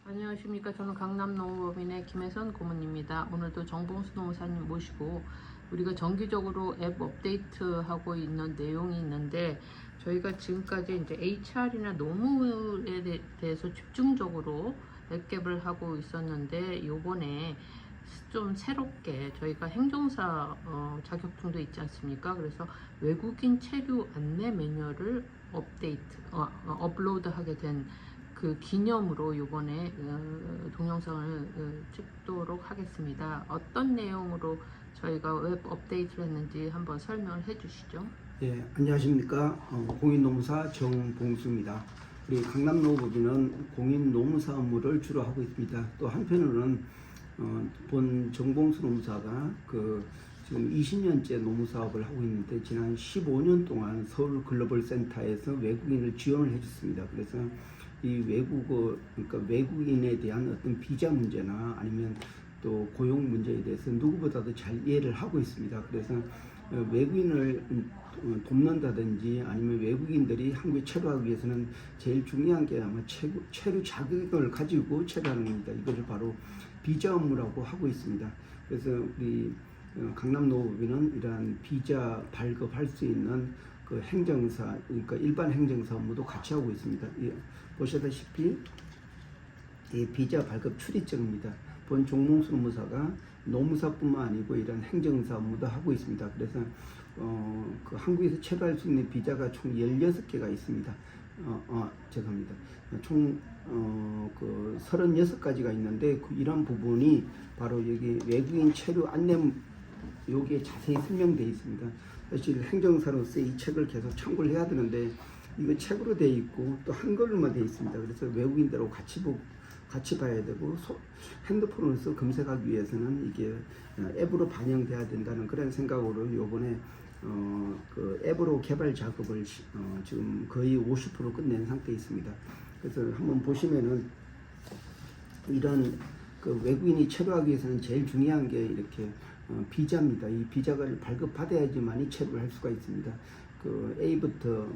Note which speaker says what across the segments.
Speaker 1: 안녕하십니까. 저는 강남농업법인의 김혜선 고문입니다. 오늘도 정봉수 농사님 모시고 우리가 정기적으로 앱 업데이트하고 있는 내용이 있는데, 저희가 지금까지 이제 HR이나 노무에 대해서 집중적으로 앱캡을 하고 있었는데, 요번에 좀 새롭게 저희가 행정사 자격증도 있지 않습니까? 그래서 외국인 체류 안내 매뉴얼을 업로드하게 된 그 기념으로 요번에 동영상을 찍도록 하겠습니다. 어떤 내용으로 저희가 웹 업데이트를 했는지 한번 설명을 해 주시죠.
Speaker 2: 예, 안녕하십니까. 공인노무사 정봉수입니다. 우리 강남노업법인은 공인노무사 업무를 주로 하고 있습니다. 또 한편으로는 본 정봉수 노무사가 지금 20년째 노무사업을 하고 있는데, 지난 15년 동안 서울 글로벌 센터에서 외국인을 지원을 해줬습니다. 그래서 이 그러니까 외국인에 대한 어떤 비자 문제나 아니면 또 고용 문제에 대해서 누구보다도 잘 이해를 하고 있습니다. 그래서 외국인을 돕는다든지 아니면 외국인들이 한국에 체류하기 위해서는 제일 중요한 게 아마 체류 자격을 가지고 체류하는 겁니다. 이것을 바로 비자 업무라고 하고 있습니다. 그래서 우리 강남노업법인은 이러한 비자 발급할 수 있는 그 행정사, 그러니까 일반 행정사 업무도 같이 하고 있습니다. 보시다시피 이 비자 발급 출입증입니다. 본 정봉수 노무사가 노무사뿐만 아니고 이런 행정사 업무도 하고 있습니다. 그래서 그 한국에서 체류할 수 있는 비자가 총 16개가 있습니다. 죄송합니다. 총 그 36가지가 있는데, 이런 부분이 바로 여기 외국인 체류 안내 여기에 자세히 설명되어 있습니다. 사실 행정사로서 이 책을 계속 참고를 해야 되는데, 이거 책으로 되어 있고 또 한글로만 되어 있습니다. 그래서 외국인들하고 같이 봐야 되고, 핸드폰으로서 검색하기 위해서는 이게 앱으로 반영돼야 된다는 그런 생각으로 요번에 그 앱으로 개발 작업을 지금 거의 50% 끝낸 상태에 있습니다. 그래서 한번 보시면은 이런 그 외국인이 체류하기 위해서는 제일 중요한 게 이렇게 비자입니다. 이 비자를 발급받아야지만이 체류를 할 수가 있습니다. 그 A부터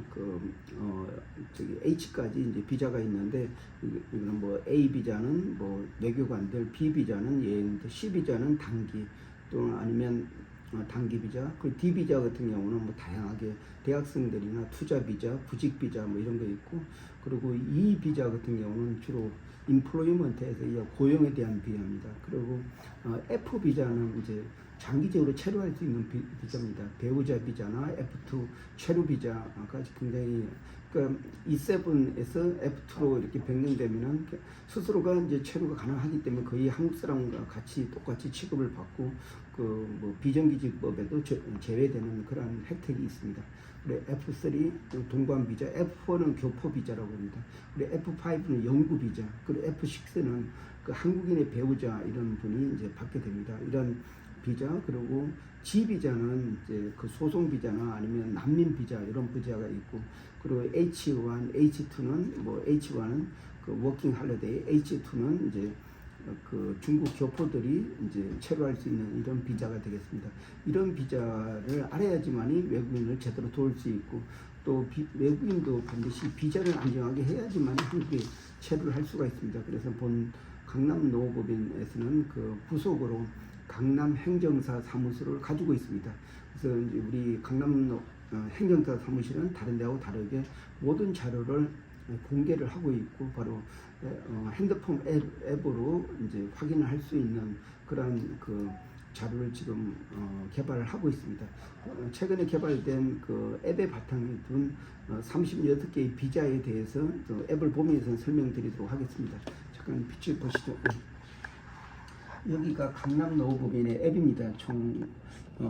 Speaker 2: H까지 이제 비자가 있는데, 이거는 뭐 A 비자는 뭐 외교관들, B 비자는 여행들, C 비자는 단기, 또 아니면 단기 비자, 그 D 비자 같은 경우는 뭐 다양하게 대학생들이나 투자 비자, 구직 비자 뭐 이런 거 있고, 그리고 E 비자 같은 경우는 주로 인플로이먼트에서 고용에 대한 비자입니다. 그리고 F 비자는 이제 장기적으로 체류할 수 있는 비자입니다. 배우자 비자나 F2 체류 비자까지 굉장히, 그러니까 E7에서 F2로 이렇게 변경되면은 스스로가 이제 체류가 가능하기 때문에 거의 한국 사람과 똑같이 취급을 받고 그 뭐 비정규직법에도 제외되는 그런 혜택이 있습니다. 그리고 F3 동반 비자, F4는 교포 비자라고 합니다. 그리고 F5는 연구 비자, 그리고 F6는 그 한국인의 배우자 이런 분이 이제 받게 됩니다. 이런 비자, 그리고 G 비자는 이제 그 소송 비자나 아니면 난민 비자 이런 비자가 있고, 그리고 H1, H2는 뭐 H1은 그 워킹 할리데이, H2는 이제 그 중국 교포들이 이제 체류할 수 있는 이런 비자가 되겠습니다. 이런 비자를 알아야지만이 외국인을 제대로 도울 수 있고, 또 외국인도 반드시 비자를 안정하게 해야지만이 한국에 체류를 할 수가 있습니다. 그래서 본 강남노업법인에서는 그 부속으로 강남 행정사 사무소를 가지고 있습니다. 그래서 이제 우리 강남 행정사 사무실은 다른 데하고 다르게 모든 자료를 공개를 하고 있고, 바로 핸드폰 앱으로 이제 확인을 할 수 있는 그런 그 자료를 지금 개발을 하고 있습니다. 최근에 개발된 그 앱의 바탕에 둔 36개의 비자에 대해서 앱을 보면서 설명드리도록 하겠습니다. 잠깐 빛을 보시죠. 여기가 강남노업법인의 앱입니다. 총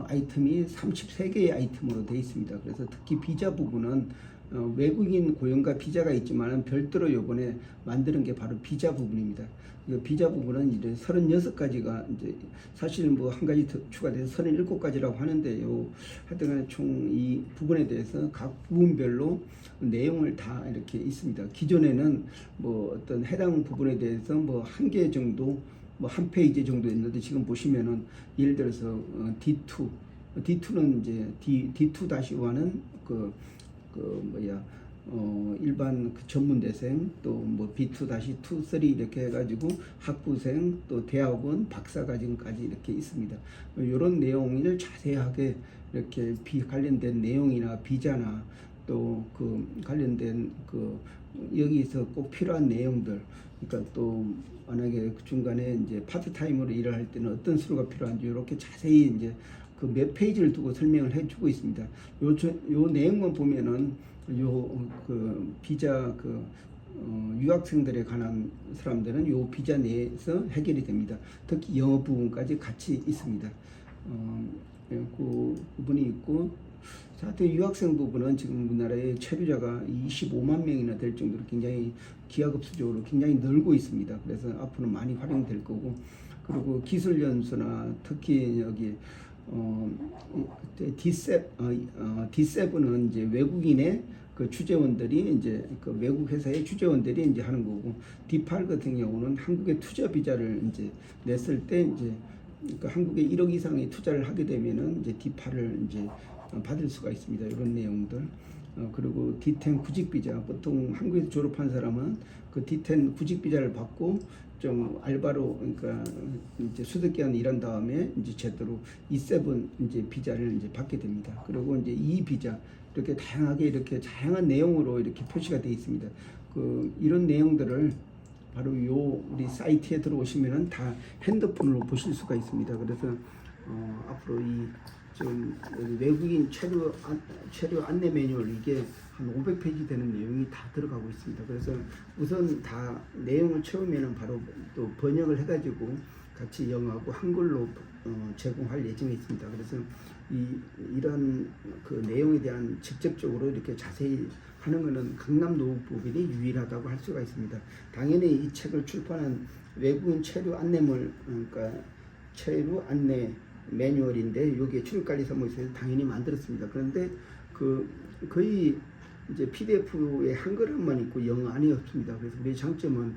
Speaker 2: 아이템이 33개의 아이템으로 되어 있습니다. 그래서 특히 비자 부분은 외국인 고용과 비자가 있지만 별도로 요번에 만드는 게 바로 비자 부분입니다. 이 비자 부분은 이제 36가지가 이제 사실 뭐 한 가지 더 추가돼서 37가지라고 하는데요. 하여튼 총 이 부분에 대해서 각 부분별로 내용을 다 이렇게 있습니다. 기존에는 뭐 어떤 해당 부분에 대해서 뭐 한 개 정도, 뭐 한 페이지 정도 있는데, 지금 보시면은 예를 들어서 D2는 이제 D2-1은 일반 그 전문대생 또 뭐 B2-2, 3 이렇게 해가지고 학부생 또 대학원 박사과정까지 이렇게 있습니다. 이런 내용을 자세하게 이렇게 관련된 내용이나 비자나 또 그 관련된 그 여기서 꼭 필요한 내용들, 그러니까 또 만약에 그 중간에 이제 파트타임으로 일을 할 때는 어떤 서류가 필요한지 이렇게 자세히 이제 그 몇 페이지를 두고 설명을 해주고 있습니다. 요 내용만 보면은 요 그 비자 유학생들에 관한 사람들은 요 비자 내에서 해결이 됩니다. 특히 영어 부분까지 같이 있습니다. 그 부분이 있고, 자, 유학생 부분은 지금 우리나라의 체류자가 25만 명이나 될 정도로 굉장히 기하급수적으로 굉장히 늘고 있습니다. 그래서 앞으로 많이 활용될 거고, 그리고 기술연수나 특히 여기 D7은 이제 외국인의 그 주재원들이 이제 그 외국 회사의 주재원들이 이제 하는 거고, D8 같은 경우는 한국의 투자 비자를 이제 냈을 때 이제 그러니까 한국에 1억 이상의 투자를 하게 되면은 이제 D8을 이제 받을 수가 있습니다. 이런 내용들. 그리고 D10 구직 비자, 보통 한국에서 졸업한 사람은 그 D10 구직 비자를 받고 좀 알바로, 그러니까 이제 수득 기간 일한 다음에 이제 제대로 E7 이제 비자를 이제 받게 됩니다. 그리고 이제 E 비자, 이렇게 다양하게 이렇게 다양한 내용으로 이렇게 표시가 되어 있습니다. 이런 내용들을 바로 요 우리 사이트에 들어오시면은 다 핸드폰으로 보실 수가 있습니다. 그래서 앞으로 좀 외국인 체류 안내 매뉴얼, 이게 한 500페이지 되는 내용이 다 들어가고 있습니다. 그래서 우선 다 내용을 채우면은 바로 또 번역을 해가지고 같이 영어하고 한글로 제공할 예정에 있습니다. 그래서 이런 그 내용에 대한 직접적으로 이렇게 자세히 하는 것은 강남노후법인이 유일하다고 할 수가 있습니다. 당연히 이 책을 출판한 외국인 체류 안내물, 그러니까 체류 안내 매뉴얼인데, 이게 출입관리사무소에서 당연히 만들었습니다. 그런데 거의 이제 PDF에 한글만 있고 영어 안이 없습니다. 그래서 우리 장점은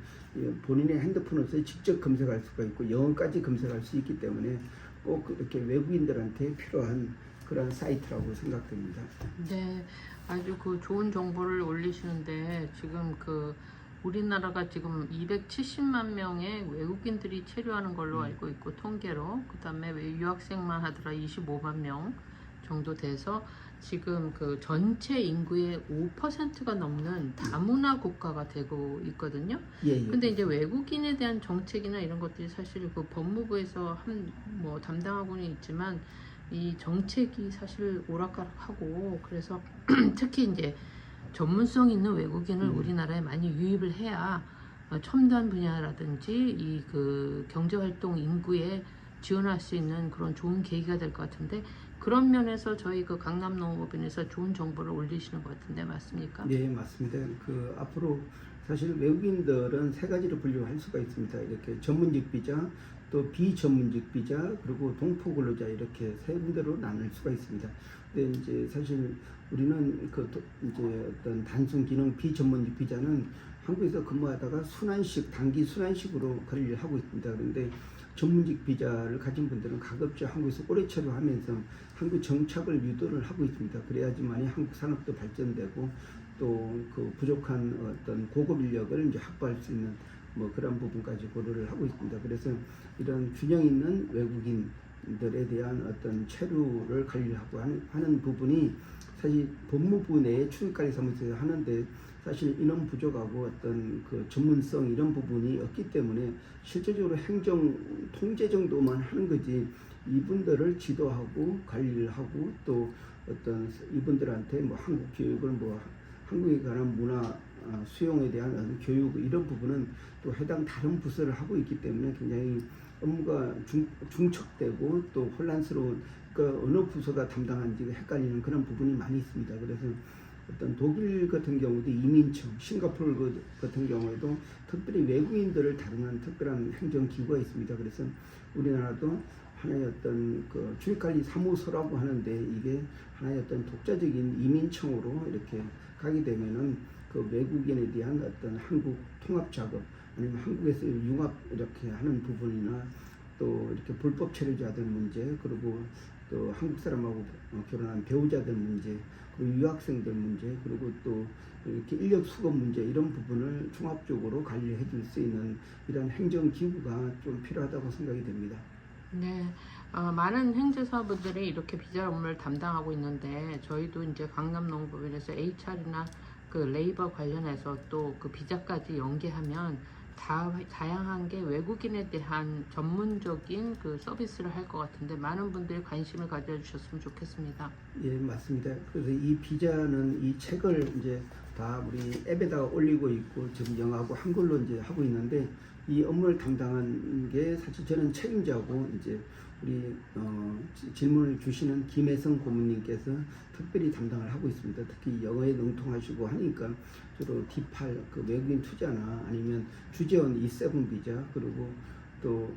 Speaker 2: 본인의 핸드폰으로서 직접 검색할 수가 있고 영어까지 검색할 수 있기 때문에 꼭 이렇게 외국인들한테 필요한 그런 사이트라고 생각됩니다.
Speaker 1: 네, 아주 그 좋은 정보를 올리시는데, 지금 우리나라가 지금 270만 명의 외국인들이 체류하는 걸로 알고 있고, 통계로. 그 다음에 유학생만 하더라 25만 명 정도 돼서 지금 그 전체 인구의 5%가 넘는 다문화 국가가 되고 있거든요.
Speaker 2: 예.
Speaker 1: 근데 이제 외국인에 대한 정책이나 이런 것들이 사실 그 법무부에서 담당하고는 있지만, 이 정책이 사실 오락가락하고, 그래서 특히 이제 전문성 있는 외국인을 우리나라에 많이 유입을 해야 첨단 분야라든지 경제활동 인구에 지원할 수 있는 그런 좋은 계기가 될 것 같은데, 그런 면에서 저희 강남노후법인에서 좋은 정보를 올리시는 것 같은데 맞습니까?
Speaker 2: 네, 맞습니다. 앞으로 사실 외국인들은 세 가지로 분류할 수가 있습니다. 이렇게 전문직 비자, 또 비전문직 비자, 그리고 동포 근로자, 이렇게 세 군데로 나눌 수가 있습니다. 근데 이제 사실 우리는 이제 어떤 단순 기능 비전문직 비자는 한국에서 근무하다가 단기 순환식으로 관리를 하고 있습니다. 그런데 전문직 비자를 가진 분들은 가급적 한국에서 오래 체류하면서 한국 정착을 유도를 하고 있습니다. 그래야지만이 한국 산업도 발전되고 또 그 부족한 어떤 고급 인력을 이제 확보할 수 있는 그런 부분까지 고려를 하고 있습니다. 그래서 이런 균형 있는 외국인들에 대한 어떤 체류를 관리하고 하는 부분이 사실 법무부 내에 출입관리사무소에서 하는데, 사실 인원 부족하고 어떤 그 전문성 이런 부분이 없기 때문에 실제적으로 행정 통제 정도만 하는 거지, 이분들을 지도하고 관리를 하고 또 어떤 이분들한테 한국 교육을 한국에 관한 문화 수용에 대한 교육 이런 부분은 또 해당 다른 부서를 하고 있기 때문에 굉장히 업무가 중첩되고 또 혼란스러운, 어느 부서가 담당한지 헷갈리는 그런 부분이 많이 있습니다. 그래서 어떤 독일 같은 경우도 이민청, 싱가포르 같은 경우에도 특별히 외국인들을 다루는 특별한 행정기구가 있습니다. 그래서 우리나라도 하나의 어떤 출입관리 사무소라고 하는데, 이게 하나의 어떤 독자적인 이민청으로 이렇게 가게 되면은 외국인에 대한 어떤 한국 통합 작업, 아니면 한국에서 융합 이렇게 하는 부분이나 또 이렇게 불법 체류자들 문제, 그리고 또 한국 사람하고 결혼한 배우자들 문제, 그리고 유학생들 문제, 그리고 또 이렇게 인력 수급 문제 이런 부분을 종합적으로 관리해 줄 수 있는 이런 행정 기구가 좀 필요하다고 생각이 됩니다.
Speaker 1: 네, 많은 행제사분들이 이렇게 비자 업무를 담당하고 있는데 저희도 이제 강남농업법인에서 HR이나 그 레이버 관련해서 또 그 비자까지 연계하면 다양한 게 외국인에 대한 전문적인 그 서비스를 할 것 같은데 많은 분들이 관심을 가져주셨으면 좋겠습니다.
Speaker 2: 예, 맞습니다. 그래서 이 비자는 이 책을 이제 다 우리 앱에다가 올리고 있고 지금 영어하고 한글로 이제 하고 있는데 이 업무를 담당한 게 사실 저는 책임자고 이제 우리 질문을 주시는 김혜성 고문님께서 특별히 담당을 하고 있습니다. 특히 영어에 능통하시고 하니까 주로 D8 그 외국인 투자나 아니면 주재원 E7 비자 그리고 또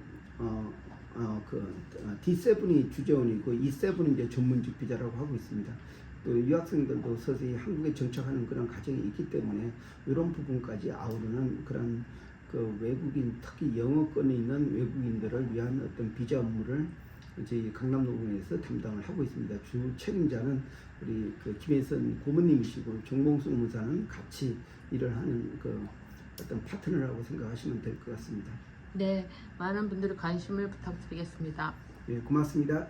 Speaker 2: D7이 주재원이고 E7이 이제 전문직 비자라고 하고 있습니다. 또 유학생들도 서서히 한국에 정착하는 그런 과정이 있기 때문에 이런 부분까지 아우르는 그런 그 외국인 특히 영어권에 있는 외국인들을 위한 어떤 비자 업무를 저희 강남노동에서 담당을 하고 있습니다. 주 책임자는 우리 그 김혜선 고문님이시고 정봉수 노무사는 같이 일을 하는 그 어떤 파트너라고 생각하시면 될 것 같습니다.
Speaker 1: 네, 많은 분들의 관심을 부탁드리겠습니다.
Speaker 2: 예, 고맙습니다.